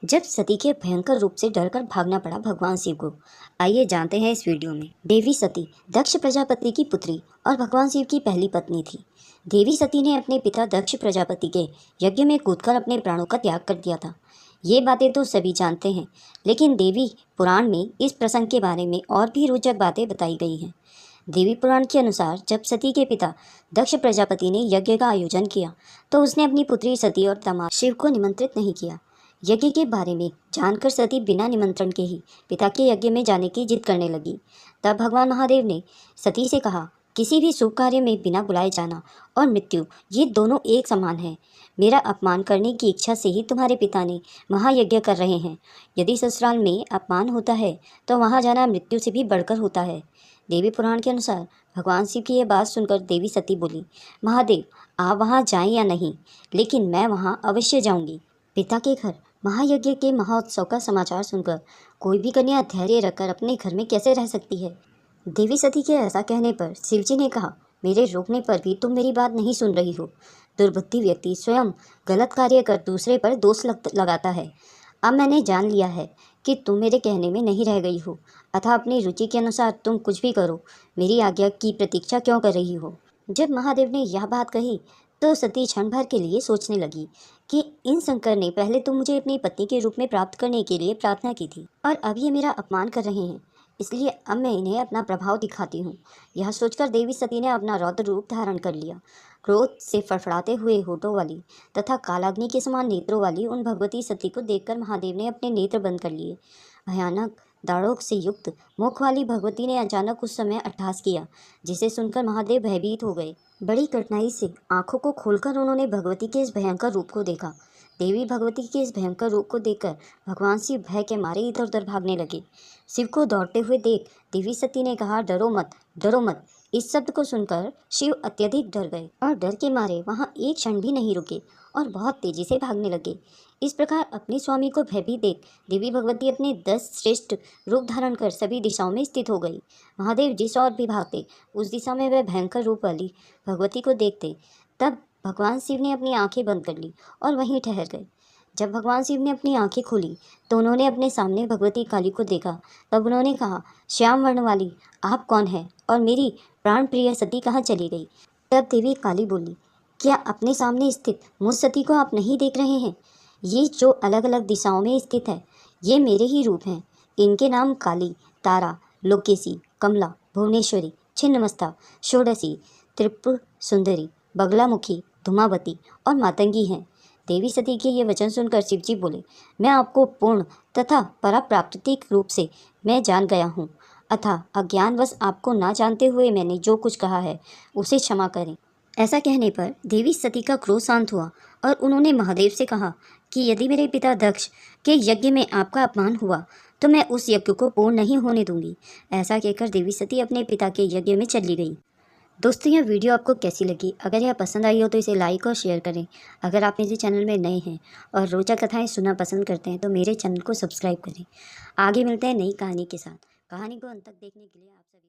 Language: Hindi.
जब सती के भयंकर रूप से डरकर भागना पड़ा भगवान शिव को। आइए जानते हैं इस वीडियो में। देवी सती दक्ष प्रजापति की पुत्री और भगवान शिव की पहली पत्नी थी। देवी सती ने अपने पिता दक्ष प्रजापति के यज्ञ में कूदकर अपने प्राणों का त्याग कर दिया था। ये बातें तो सभी जानते हैं, लेकिन देवी पुराण में इस प्रसंग के बारे में और भी रोचक बातें बताई गई हैं। देवी पुराण के अनुसार जब सती के पिता दक्ष प्रजापति ने यज्ञ का आयोजन किया तो उसने अपनी पुत्री सती और दामाद शिव को निमंत्रित नहीं किया। यज्ञ के बारे में जानकर सती बिना निमंत्रण के ही पिता के यज्ञ में जाने की जिद करने लगी। तब भगवान महादेव ने सती से कहा, किसी भी शुभ कार्य में बिना बुलाए जाना और मृत्यु, ये दोनों एक समान है। मेरा अपमान करने की इच्छा से ही तुम्हारे पिता ने महायज्ञ कर रहे हैं। यदि ससुराल में अपमान होता है तो वहाँ जाना मृत्यु से भी बढ़कर होता है। देवी पुराण के अनुसार भगवान शिव की यह बात सुनकर देवी सती बोली, महादेव, आप वहाँ जाएं या नहीं, लेकिन मैं वहाँ अवश्य जाऊंगी। पिता के घर महायज्ञ के महोत्सव का समाचार सुनकर कोई भी कन्या धैर्य रखकर अपने घर में कैसे रह सकती है। देवी सती के ऐसा कहने पर शिवजी ने कहा, मेरे रोकने पर भी तुम मेरी बात नहीं सुन रही हो। दुर्बुद्धि व्यक्ति स्वयं गलत कार्य कर दूसरे पर दोष लगाता है। अब मैंने जान लिया है कि तुम मेरे कहने में नहीं रह गई हो, अतः अपनी रुचि के अनुसार तुम कुछ भी करो। मेरी आज्ञा की प्रतीक्षा क्यों कर रही हो। जब महादेव ने यह बात कही तो सती क्षण भर के लिए सोचने लगी कि इन शंकर ने पहले तो मुझे अपनी पत्नी के रूप में प्राप्त करने के लिए प्रार्थना की थी और अब ये मेरा अपमान कर रहे हैं, इसलिए अब मैं इन्हें अपना प्रभाव दिखाती हूँ। यह सोचकर देवी सती ने अपना रौद्र रूप धारण कर लिया। क्रोध से फड़फड़ाते हुए होठों वाली तथा कालाग्नि के समान नेत्रों वाली उन भगवती सती को देखकर महादेव ने अपने नेत्र बंद कर लिए। भयानक दाढ़ों से युक्त मुख वाली भगवती ने अचानक उस समय अट्टहास किया, जिसे सुनकर महादेव भयभीत हो गए। बड़ी कठिनाई से आंखों को खोलकर उन्होंने भगवती के इस भयंकर रूप को देखा। देवी भगवती के इस भयंकर रूप को देखकर भगवान शिव भय के मारे इधर उधर भागने लगे। शिव को दौड़ते हुए देख देवी सती ने कहा, डरो मत, डरो मत। इस शब्द को सुनकर शिव अत्यधिक डर गए और डर के मारे वहाँ एक क्षण भी नहीं रुके और बहुत तेजी से भागने लगे। इस प्रकार अपने स्वामी को भयभीत देख देवी भगवती अपने 10 श्रेष्ठ रूप धारण कर सभी दिशाओं में स्थित हो गई। महादेव जिस ओर भी भागते उस दिशा में वह भयंकर रूप वाली भगवती को देखते। तब भगवान शिव ने अपनी आंखें बंद कर ली और वहीं ठहर गए। जब भगवान शिव ने अपनी आंखें खोली तो उन्होंने अपने सामने भगवती काली को देखा। तब उन्होंने कहा, श्याम वर्ण वाली, आप कौन है और मेरी प्राण प्रिय सती कहाँ चली गई। तब देवी काली बोली, क्या अपने सामने स्थित मुझ सती को आप नहीं देख रहे हैं। ये जो अलग अलग दिशाओं में स्थित है ये मेरे ही रूप हैं। इनके नाम काली, तारा, लोकेशी, कमला, भुवनेश्वरी, छिन्नमस्ता, षोडशी, त्रिपुर सुंदरी, बगलामुखी, धूमावती और मातंगी हैं। देवी सती के ये वचन सुनकर शिवजी बोले, मैं आपको पूर्ण तथा पराप्राकृतिक रूप से मैं जान गया हूँ, अतः अज्ञानवश आपको ना जानते हुए मैंने जो कुछ कहा है उसे क्षमा करें। ऐसा कहने पर देवी सती का क्रोध शांत हुआ और उन्होंने महादेव से कहा कि यदि मेरे पिता दक्ष के यज्ञ में आपका अपमान हुआ तो मैं उस यज्ञ को पूर्ण नहीं होने दूंगी। ऐसा कहकर देवी सती अपने पिता के यज्ञ में चली गई। दोस्तों, यह वीडियो आपको कैसी लगी? अगर यह पसंद आई हो तो इसे लाइक और शेयर करें। अगर आप मेरे चैनल में नए हैं और रोचक कथाएं सुनना पसंद करते हैं तो मेरे चैनल को सब्सक्राइब करें। आगे मिलते हैं नई कहानी के साथ। कहानी को अंत तक देखने के लिए आप सभी